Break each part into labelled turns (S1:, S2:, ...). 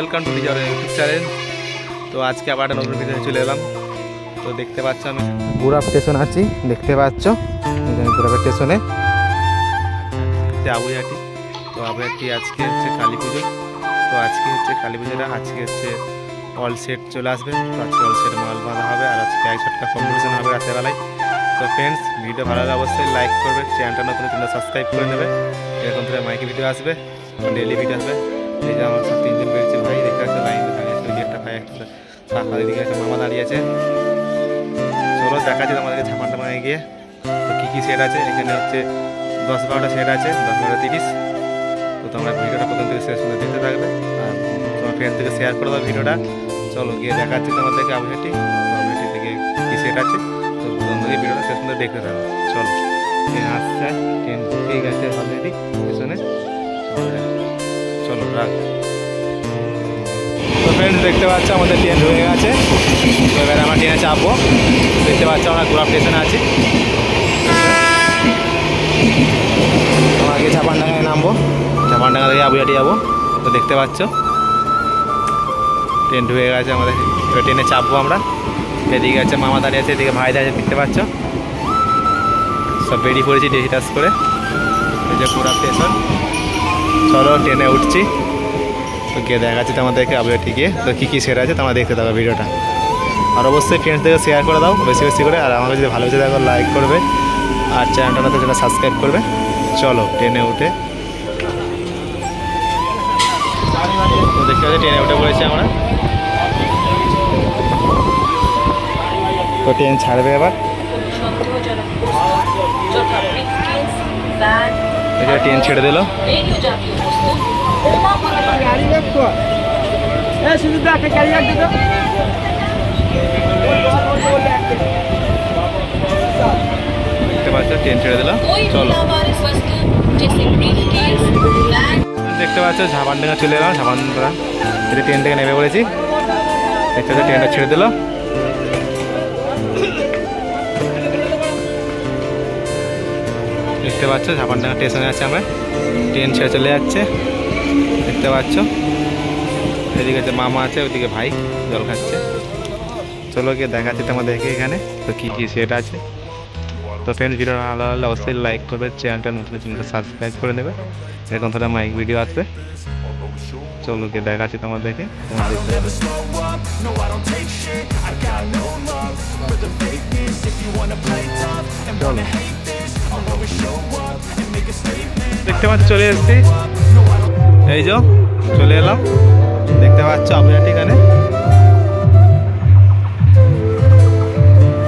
S1: Welcome to desire YouTube channel. তো আজকে আবার একটা নতুন ভিডিও চলে এলাম। তো দেখতে পাচ্ছ আমি গুড়াপ স্টেশন আছি, দেখতে পাচ্ছ গুড়াপ স্টেশনে আবুজাটি। তো আবুজাটি আজকে হচ্ছে কালী পুজো। তো আজকে হচ্ছে কালী পুজোটা, আজকে হচ্ছে অল সেট চলে আসবে। তো আজকে অল সেট মাল বাঁধা হবে আর আজকে এক ঝটকা কম্পিটিশন হবে রাতেরবেলায়। তো ফ্রেন্ডস, ভিডিও ভালো লাগলে অবশ্যই লাইক করবে, চ্যানেলটা নতুন তোমরা সাবস্ক্রাইব করে নেবে। এরকম ধরে মাইকে ভিডিও আসবে, ডেলি ভিডিও আসবে। এই যে আমার সব তিনজন বেরিয়েছে ভাই, দেখতে পাচ্ছে লাইন দাঁড়িয়ে আছে, ওই একটা ভাই একটা সাঁতার দিকে একটা মামা দাঁড়িয়ে আছে। চলো দেখাচ্ছি তোমাদেরকে ঝাপান টাপানে গিয়ে। তো কী কী সেট আছে এখানে, হচ্ছে 10-12টা সেট আছে, 10-12-30। তো তোমরা ভিডিওটা প্রথম থেকে শেষ পর্যন্ত দেখতে থাকবে আর তোমার ফ্রেন্ড থেকে শেয়ার করে দাও ভিডিওটা। চলো গিয়ে দেখাচ্ছি তোমাদেরকে আবুহাটি থেকে কী সেট আছে। তো প্রথম থেকে ভিডিওটা শেষ পর্যন্ত দেখতে থাকবে। চলো, ট্রেন আসছে, ট্রেন ঢুকেই গেছে অলরেডি স্টেশনে। চলো রাখ। তো ফ্রেন্ডস, দেখতে পাচ্ছ আমাদের ট্রেন ঢুকে গেছে। তো এবারে আমরা ট্রেনে চাপবো। দেখতে পাচ্ছ আমরা গুড়াপ স্টেশনে আছি। আমরা গিয়ে ঝাপানডাঙ্গায় নামবো, ঝাপানডাঙ্গা থেকে আবুহাটি যাবো। তো দেখতে পাচ্ছ ট্রেন ঢুকে গেছে আমাদের, এবার ট্রেনে চাপবো আমরা। এদিকে আছে মামা দাঁড়িয়ে আছে, এদিকে ভাই দাঁড়িয়ে আছে, দেখতে পাচ্ছ সব বেরিয়ে পড়েছি ডেসি টাস করে। এই যে গুড়াপ স্টেশন। চলো ট্রেনে উঠছি। তো গিয়ে দেখাচ্ছি তোমাদেরকে আবুহাটি গিয়ে। তো কী কী সেট আছে তোমরা দেখতে থাকো ভিডিওটা। আর অবশ্যই ফ্রেন্ডসদেরকে শেয়ার করে দাও বেশি বেশি করে। আর আমাকে যদি ভালো বেশি দেখো লাইক করবে আর চ্যানেলটা তো যেটা সাবস্ক্রাইব করবে। চলো ট্রেনে উঠে, তো দেখতে পাচ্ছি ট্রেনে উঠে পড়েছি আমরা। তো ট্রেন ছাড়বে এবার। ট্রেন ছেড়ে দিল। দেখতে পাচ্ছ ট্রেন ছেড়ে দিল। চলো, দেখতে পাচ্ছ ঝাপানডাঙ্গা চলে এলাম। ঝাপানডাঙ্গা ট্রেন থেকে নেমে পড়েছি। দেখতে পাচ্ছ ট্রেনটা ছেড়ে দিল। দেখতে পাচ্ছ ঝাপানডাঙ্গা স্টেশনে আছে আমরা, ট্রেন ছেড়ে চলে যাচ্ছে। দেখতে পাচ্ছ এদিকে আছে মামা আছে, ওইদিকে ভাই জল খাচ্ছে। চলো গিয়ে দেখাচ্ছি তোমাদেরকে এখানে তো কী কী সেট আছে। তো ফ্রেন্ডস, ভিডিও ভালো লাগলে অবশ্যই লাইক করবে, চ্যানেলটা নতুন চ্যানেলটা সাবস্ক্রাইব করে নেবে। এরকম ধরে মাইক ভিডিও আসবে। চলো গিয়ে দেখাচ্ছি তোমাদেরকে। দেখতে পাচ্ছ চলে এসেছি, এই যে চলে এলাম। দেখতে পাচ্ছ আবুহাটি এখানে,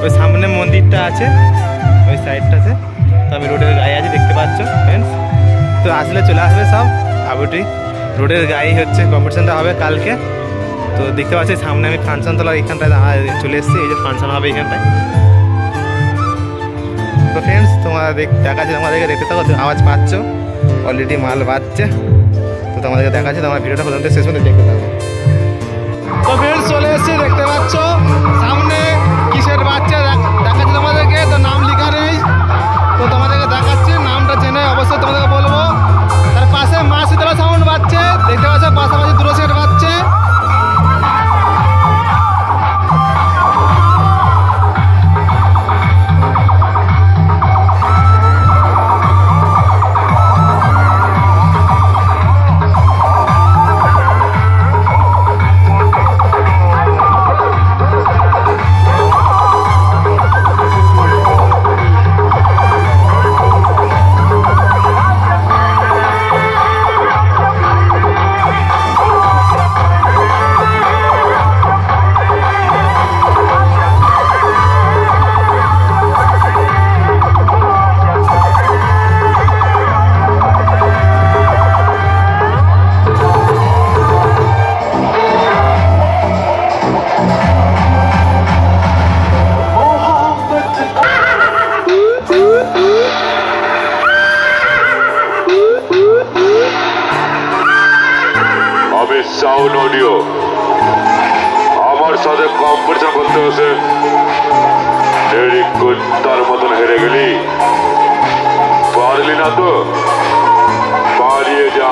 S1: ওই সামনে মন্দিরটা আছে ওই সাইডটাতে। তো আমি রোডের গায়ে আছি, দেখতে পাচ্ছ ফ্রেন্ডস। তো আসলে চলে আসবে সব আবুহাটি রোডের গায়ে হচ্ছে কম্পিটিশনটা হবে কালকে। তো দেখতে পাচ্ছি সামনে আমি ফাংশন তোলা এখানটায় চলে এসেছি, এই যে ফাংশন হবে এখানটায়। তো ফ্রেন্ডস, তোমার দেখাচ্ছি তোমাদেরকে, দেখতে থাকো। আওয়াজ পাচ্ছ অলরেডি মাল বাজছে। তো তোমাদেরকে দেখাচ্ছি, তোমার ভিডিওটা পর্যন্ত শেষ পর্যন্ত দেখতে থাকো। তো ফ্রেন্ডস চলে এসেছি, দেখতে পাচ্ছ সামনে কিসের বাচ্চা দেখাচ্ছি তোমাদেরকে। তো নাম লেখা নেই, তো তোমাদেরকে দেখাচ্ছি, নামটা জেনে অবশ্যই তোমাদেরকে বলবো। তার পাশে মা শীতলা সাউন্ড বাজছে, দেখতে পাচ্ছ পাশাপাশি দুটো সেট বাজছে।
S2: সাউন্ড অডিও আমার সাথে কম্পিটিশন করতে বসে দেরি তার মতন হেরে গেলি, পারলি না তো পালিয়ে যা,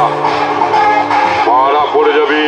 S2: মারা পড়ে যাবি।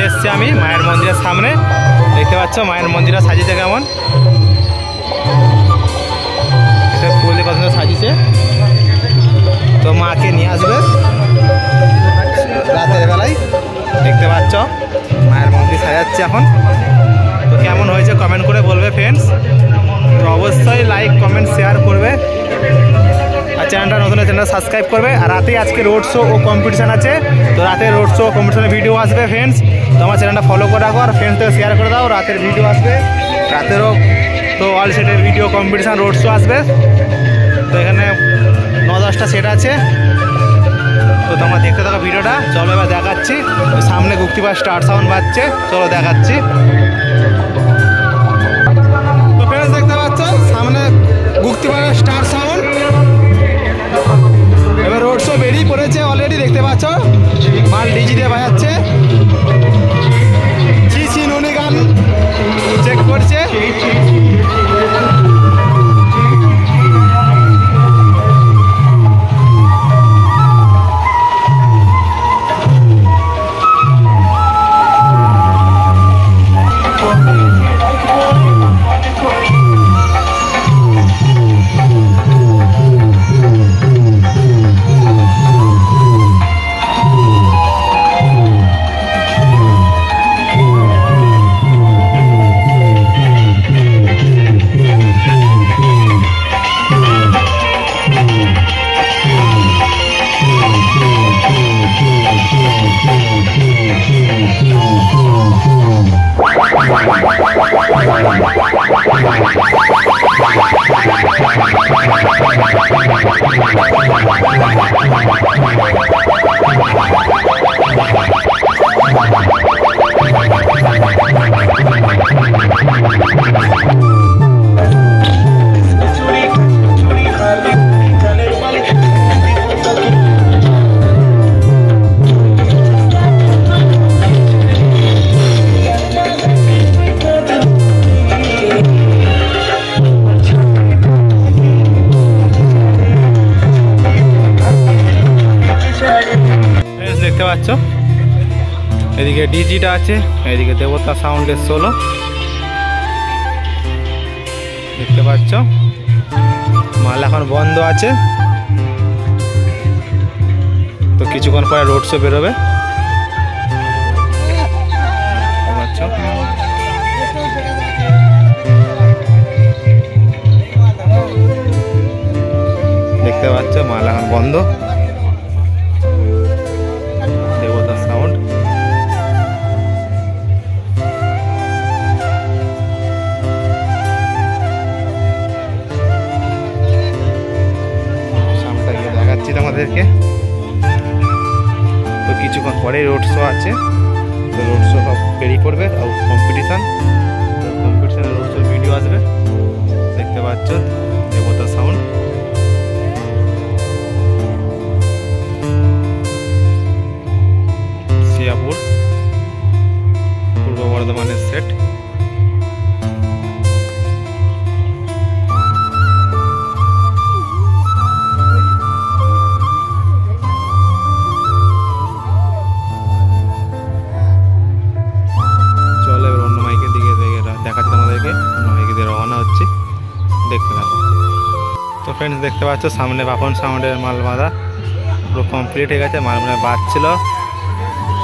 S1: এসেছি আমি মায়ের মন্দিরের সামনে। দেখতে পাচ্ছ মায়ের মন্দিরটা সাজিয়েছে কেমন, এটা ফুলে কত সাজিয়েছে। তো মাকে নিয়ে আসবে রাতের বেলায়। দেখতে পাচ্ছ মায়ের মন্দির সাজাচ্ছে এখন। তো কেমন হয়েছে কমেন্ট করে বলবে ফ্রেন্ডস। তো অবশ্যই লাইক কমেন্ট শেয়ার করবে, আর চ্যানেলটা নতুন চ্যানেলটা সাবস্ক্রাইব করবে। আর রাতে আজকে রোড শো ও কম্পিটিশান আছে, তো রাতে রোড শো কম্পিটিশনের ভিডিও আসবে ফ্রেন্ডস। তো আমার চ্যানেলটা ফলো করে রাখো আর ফ্রেন্ডসদের শেয়ার করে দাও। রাতের ভিডিও আসবে, রাতেরও তো অল সেটের ভিডিও কম্পিটিশান রোড শো আসবে। তো এখানে 9-10টা সেট আছে, তো তোমরা দেখতে থাকো ভিডিওটা। চলো এবার দেখাচ্ছি। সামনে গুপ্তিপাড়া স্টার সাউন্ড বাজছে, চলো দেখাচ্ছি। তো ফ্রেন্ডস দেখতে পাচ্ছ সামনে গুপ্তিপাড়া স্টার সাউন্ড, এবার রোড শো বেরিয়ে পড়েছে অলরেডি। দেখতে পাচ্ছ মাল ডিজি দিয়ে বাজাচ্ছে, নুনি গান চেক করছে। দেখতে পাচ্ছ এদিকে ডিজিটা আছে, এদিকে দেবতা সাউন্ডের সোলো। দেখতে পাচ্ছ মাল এখন বন্ধ আছে, তো কিছুক্ষণ পরে রোড শো বেরোবে। দেখতে পাচ্ছ মাল এখন বন্ধ, দেবতা সাউন্ড। সামনেটা গিয়ে দেখাচ্ছি তোমাদেরকে। তো কিছুক্ষণ পরে রোড শো আছে, তো রোড শো সব বেরিয়ে পড়বে আর কম্পিটিশান, তো কম্পিটিশানের রোড শোর ভিডিও আসবে। দেখতে পাচ্ছ দেবতা সাউন্ড। সিয়াপুর পূর্ব বর্ধমানের সেট। চলো এবার অন্য মাইকের দিকে দেখাচ্ছি তোমাদেরকে, অন্য মাইকে দিয়ে রওনা হচ্ছে, দেখতে থাকো। তো ফ্রেন্ডস দেখতে পাচ্ছ সামনে বাপন সাউন্ডের মাল বাঁধা পুরো কমপ্লিট হয়ে গেছে, মাল মানে বাঁধছিল,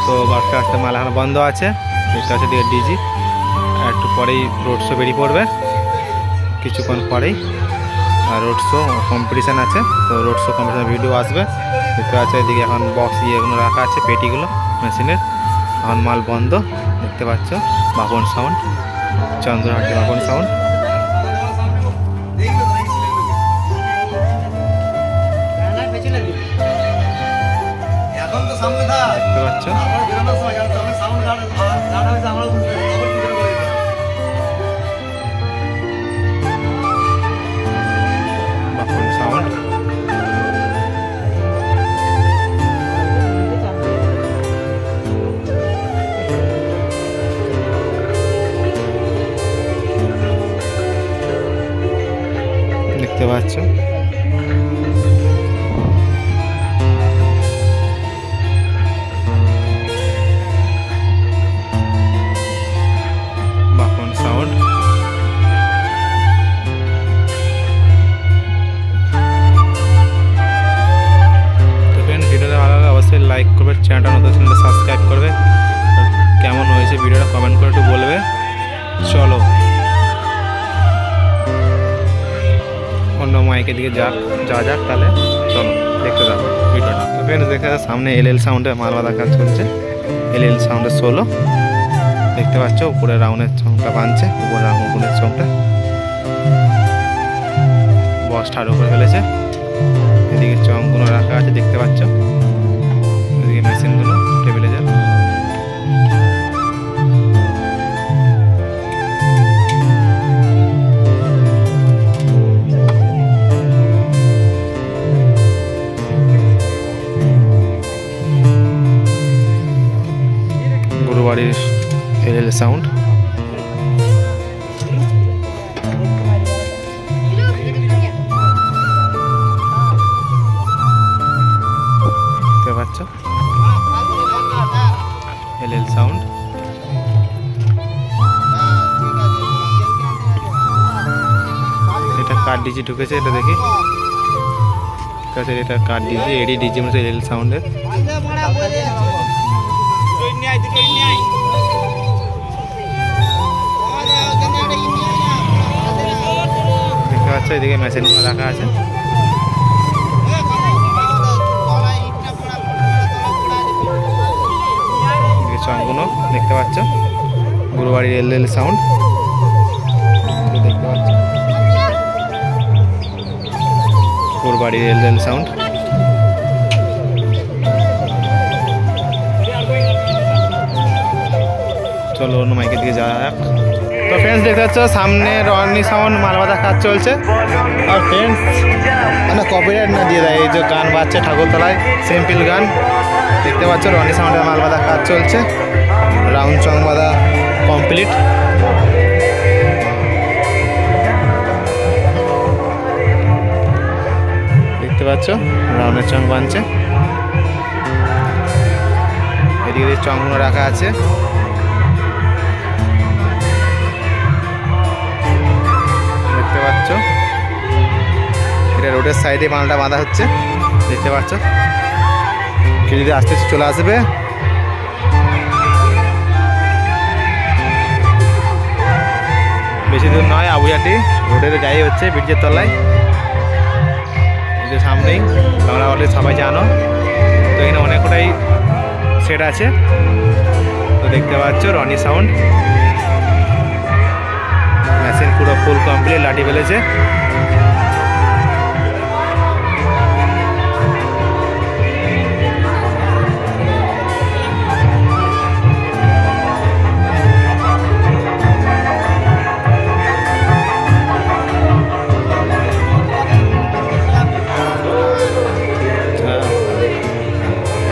S1: তো আস্তে আস্তে মাল এখন বন্ধ আছে। দেখতে পাচ্ছ দিকে ডিজি, আর একটু পরেই রোড শো বেরিয়ে পড়বে কিছুক্ষণ পরেই। আর রোড শো কম্পিটিশান আছে, তো রোড শো কম্পিটিশান ভিডিও আসবে। দেখতে পাচ্ছ এদিকে এখন বক্স ইয়েগুলো রাখা আছে, পেটিগুলো মেশিনের, এখন মাল বন্ধ। দেখতে পাচ্ছ বাপন সাউন্ড, চন্দ্রহাটি বাপন সাউন্ড। দেখতে পাচ্ছ বাপন সাউন্ড। দেখতে পাচ্ছ এদিকে যাওয়া যাক তাহলে। চলো দেখতে যাবো ভিডিওটা। তো ফ্রেন্ডস দেখা যাচ্ছে সামনে এলএল সাউন্ডে মাল বাঁধা কাজ চলছে। এলএল সাউন্ডের 16 দেখতে পাচ্ছ, উপরে রাউন্ডের চংটা বাঁধছে, উপরে রাউন্ডের চংটা বক্স ঠাড়ো করে ফেলেছে। এদিকে চংগুলো রাখা আছে দেখতে পাচ্ছ, এদিকে মেশিনগুলো টেবিলে যা। গুরুবাড়ির এলএল সাউন্ড। দেখতে পাচ্ছ এলএল সাউন্ড। এটা কার ডিজি ঢুকেছে, এটা দেখি। ঠিক আছে, এটা কার ডিজি, এডি ডিজি মতো এলএল সাউন্ডের। দেখতে পাচ্ছ এদিকে মেশিনগুলো রাখা আছে। চংগুলো দেখতে পাচ্ছ, গুরুবাড়ির এলএল সাউন্ড দেখতে পাচ্ছ, গুরুবাড়ির এলএল সাউন্ড। চলো অন্য মাইকের দিকে যাওয়া যাক। তো ফ্রেন্ডস দেখতে পাচ্ছ সামনে রনি সাউন্ড মাল বাঁধা কাজ চলছে। আর ফ্রেন্ডস মানে কপিরাইট না দিয়ে দেয়, এই যে গান বাজছে ঠাকুরতলায়, সিম্পল গান। দেখতে পাচ্ছ রনি সাউন্ডের মাল বাঁধা কাজ চলছে, রাউন্ড চং বাঁধা কমপ্লিট। দেখতে পাচ্ছ রাউন্ডের চং বাঁধছে, এদিকে চংগুলো রাখা আছে। দেখতে পাচ্ছ এটা রোডের সাইডে মালটা বাঁধা হচ্ছে, দেখতে পাচ্ছ। কেউ যদি আস্তে আস্তে চলে আসবে। বেশি দূর নয়, আবুয়াটি রোডের গায়ে হচ্ছে, ব্রিজের তলায়, এই সামনেই। তোমরা বলে সবাই জানো। তো এখানে অনেকটাই সেট আছে। তো দেখতে পাচ্ছ রনি সাউন্ড মেশিন পুরো ফুল কমপ্লিট, লাঠি ফেলেছে।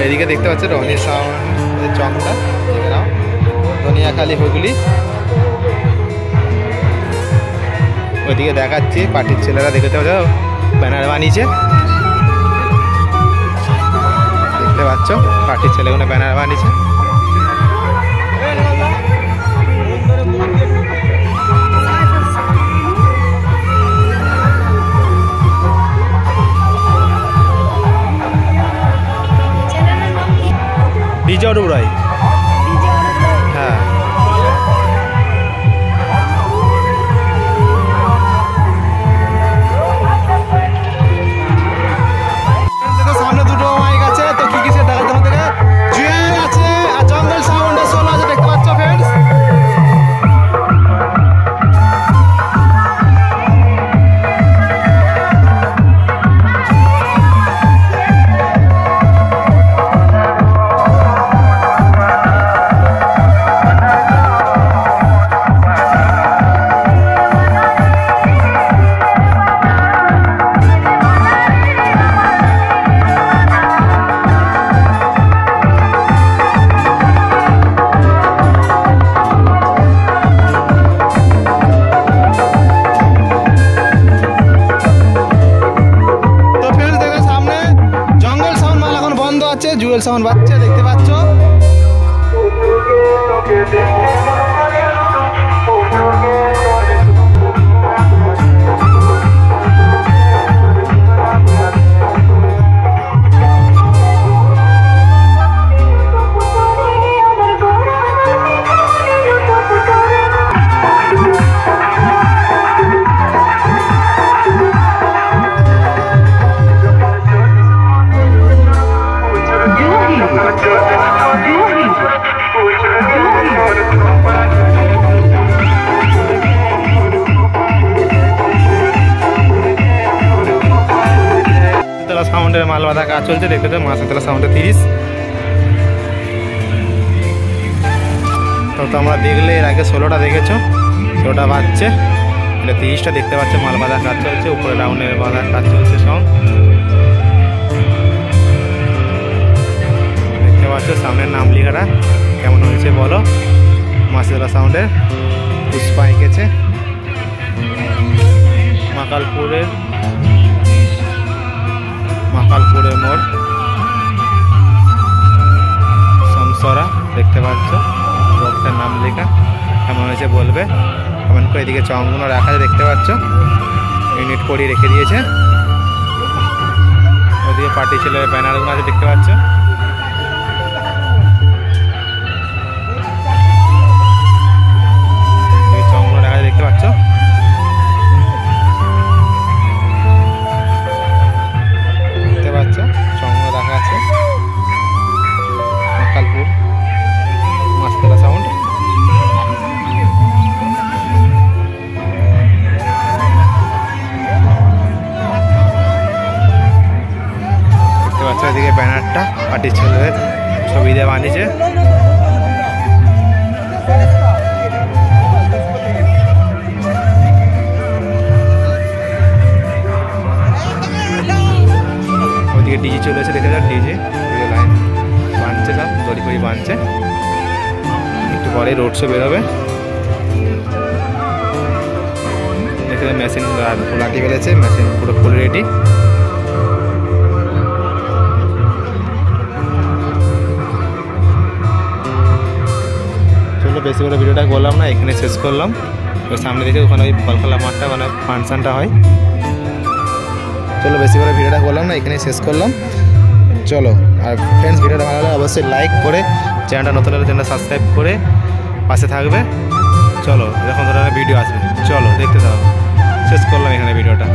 S1: এদিকে দেখতে পাচ্ছ রনি সাউন্ড চংটা, দেখে নাও, ধনিয়াখালি হুগলি। ওইদিকে দেখাচ্ছি পার্টির ছেলেরা, দেখতে পাচ্ছ ব্যানার বানিয়েছে। দেখতে পাচ্ছ পার্টির ছেলেগুলো ব্যানার বানিয়েছে। ডিজে উড়াই, হ্যাঁ। সামনে দুটো মাইক আছে, তো কি কি সেটা তোমাদের জুয়েল আছে আর জঙ্গল সাউন্ডের 16 আছে, দেখতে পাচ্ছ ফ্রেন্ডস। জুয়েল সাউন্ড বাজছে, দেখতে পাচ্ছ। বাঁধা কাজ চলছে, দেখতে তো মাছতলা সাউন্ডে 30। তো তোমরা দেখলে এর আগে 16টা দেখেছো, 16টা বাজছে, এটা 30টা দেখতে পাচ্ছ। মাল বাঁধা কাজ চলছে, উপরে রাউন্ডের বাঁধার কাজ চলছে সব দেখতে পাচ্ছ। সামনের নাম লেখাটা কেমন হয়েছে বলো। মাছতলা সাউন্ডের পুষ্পা এঁকেছে। মাকালপুরের মোড় সমসরা দেখতে পাচ্ছ, বক্সের নাম লেখা। কেমন হয়েছে বলবে কমেন্ট করে। এদিকে চংগুলো রাখা আছে দেখতে পাচ্ছ, ইউনিট করে রেখে দিয়েছে। ওদিকে পার্টি ছেলের ব্যানারগুলো আছে দেখতে পাচ্ছ। চংগুলো রাখা আছে দেখতে পাচ্ছ। চংগুলো রাখা আছে। মাকালপুর মাছতলা সাউন্ড দেখতে পাচ্ছ। এদিকে ব্যানারটা পার্টির ছেলেদের ছবি দিয়ে বানিয়েছে। ওদিকে ডিজি চলে এসে দেখে যাক, ডিজি লাইন বাঁধছে, সব দড়ি ফড়ি বাঁধছে। একটু পরে রোড শো বেরোবে। দেখে মেশিন লাগিয়ে ফেলেছে, মেশিন পুরো ফুল রেডি। চলো বেশি করে ভিডিওটা করলাম না, এখানে শেষ করলাম। ওই সামনে দেখে ওখানে ওই বলখেলা মাঠটা মানে ফাংশনটা হয়। চলো বেশি করে ভিডিওটা করলাম না, এখানে শেষ করলাম। চলো, আর ফ্রেন্ডস ভিডিওটা ভালো লাগলে অবশ্যই লাইক করে, চ্যানেলটা নতুন হলে চ্যানেলটা সাবস্ক্রাইব করে পাশে থাকবে। চলো এরকম ধরনের ভিডিও আসবে, চলো দেখতে থাকো। শেষ করলাম এখানে ভিডিওটা।